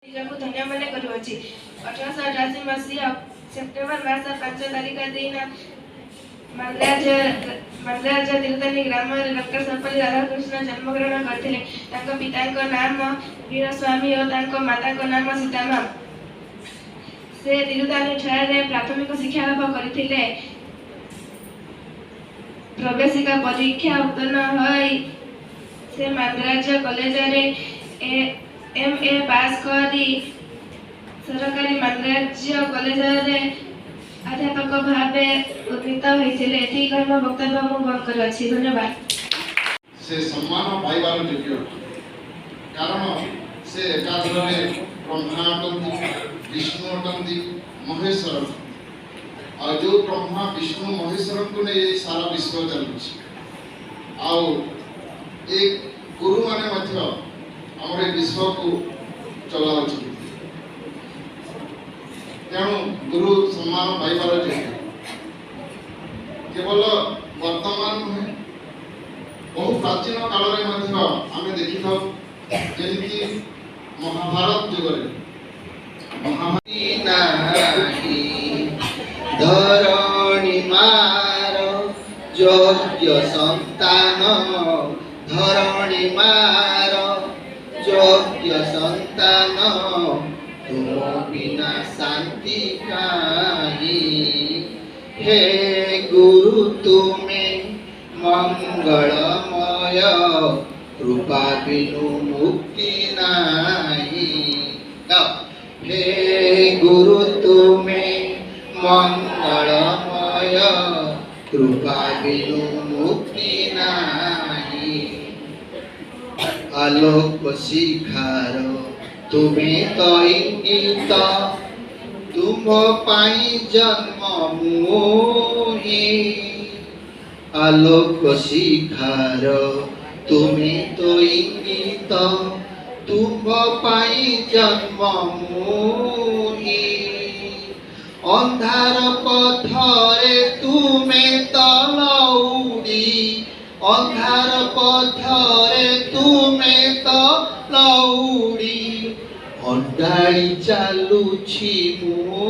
ନିଜକୁ ଧନ୍ୟ ମନେ କରୁଅଛି। 1888 ମସିହା ସେପ୍ଟେମ୍ବର ମାସ 5 ତାରିଖ ଦିନ ମାନ୍ଦ୍ରାଜ ତିରୁତାନି ଗ୍ରାମରେ ଡକ୍ଟର ସର୍ବପଲ୍ଲୀ ରାଧାକୃଷ୍ଣ ଜନ୍ମଗ୍ରହଣ କରିଥିଲେ। ତାଙ୍କ ପିତାଙ୍କ ନାମ ବୀରସ୍ୱାମୀ ଓ ତାଙ୍କ ମାତାଙ୍କ ନାମ ସୀତାମା। ସେ ତିରୁତାନି ଠାରେ ପ୍ରାଥମିକ ଶିକ୍ଷା ଲାଭ କରିଥିଲେ। ପ୍ରବେଶିକା ପରୀକ୍ଷା ଉତ୍ତୀର୍ଣ୍ଣ ହୋଇ ସେ ମାନ୍ଦ୍ରାଜ କଲେଜରେ MA ପାସ୍ କରି ସରକାରୀ ମାନ୍ଦ୍ରାଜ କଲେଜରେ ଅଧ୍ୟାପକ ଭାବେ ଉନ୍ନୀତ ହୋଇଥିଲେ। ଏତିକି କହି ମୋ ବକ୍ତବ୍ୟ ମୁଁ ବନ୍ଦ କରୁଅଛି। ଧନ୍ୟବାଦ। ସେ ସମ୍ମାନ ପାଇବାର ଯୋଗ୍ୟ, କାରଣ ସେ ଏକାଧରରେ ବ୍ରହ୍ମା ଅଟନ୍ତି, ବିଷ୍ଣୁ ଅଟନ୍ତି, ମହେଶ୍ୱର। ଆଉ ଯେଉଁ ବ୍ରହ୍ମା ବିଷ୍ଣୁ ମହେଶ୍ୱରଙ୍କୁ ନେଇ ସାରା ବିଶ୍ୱ ଚାଲୁଛି। ଆଉ ଏ ଗୁରୁମାନେ ମଧ୍ୟ ଆମର ଏ ବିଶ୍ୱକୁ ଚଲାଉଛନ୍ତି। ତେଣୁ ଗୁରୁ ସମ୍ମାନ ପାଇବାର ଯୋଗ୍ୟ। କେବଳ ବର୍ତ୍ତମାନ ନୁହେଁ, ବହୁ ପ୍ରାଚୀନ କାଳରେ ମଧ୍ୟ ଆମେ ଦେଖିଥାଉ, ଯେମିତି ମହାଭାରତ ଯୁଗରେ ଧରଣୀ ମାର ଯୋଗ୍ୟ ସନ୍ତାନ, ଧରଣୀ ମାର ଯୋଗ୍ୟ ସନ୍ତାନ, ତୁମ ବିନା ଶାନ୍ତି କାହିଁ। ହେ ଗୁରୁ ତୁମେ ମଙ୍ଗଳମୟ, କୃପା ବିନୁ ମୁକ୍ତି ନାହିଁ। हे गुरु तुमे मंगलमय, कृपा बिनु मुक्ति नाही। आलोक शिखार तुमे तो इंगित, तुम पाई जन्म मोहि। आलोक शिखार तुमे तो इंगित, तुम पाई जन्म मोहि। अंधार पथरे तुमे तलौड़ी, अंधार पथरे तुमे तलौड़ी। अंडाई चालुछि मो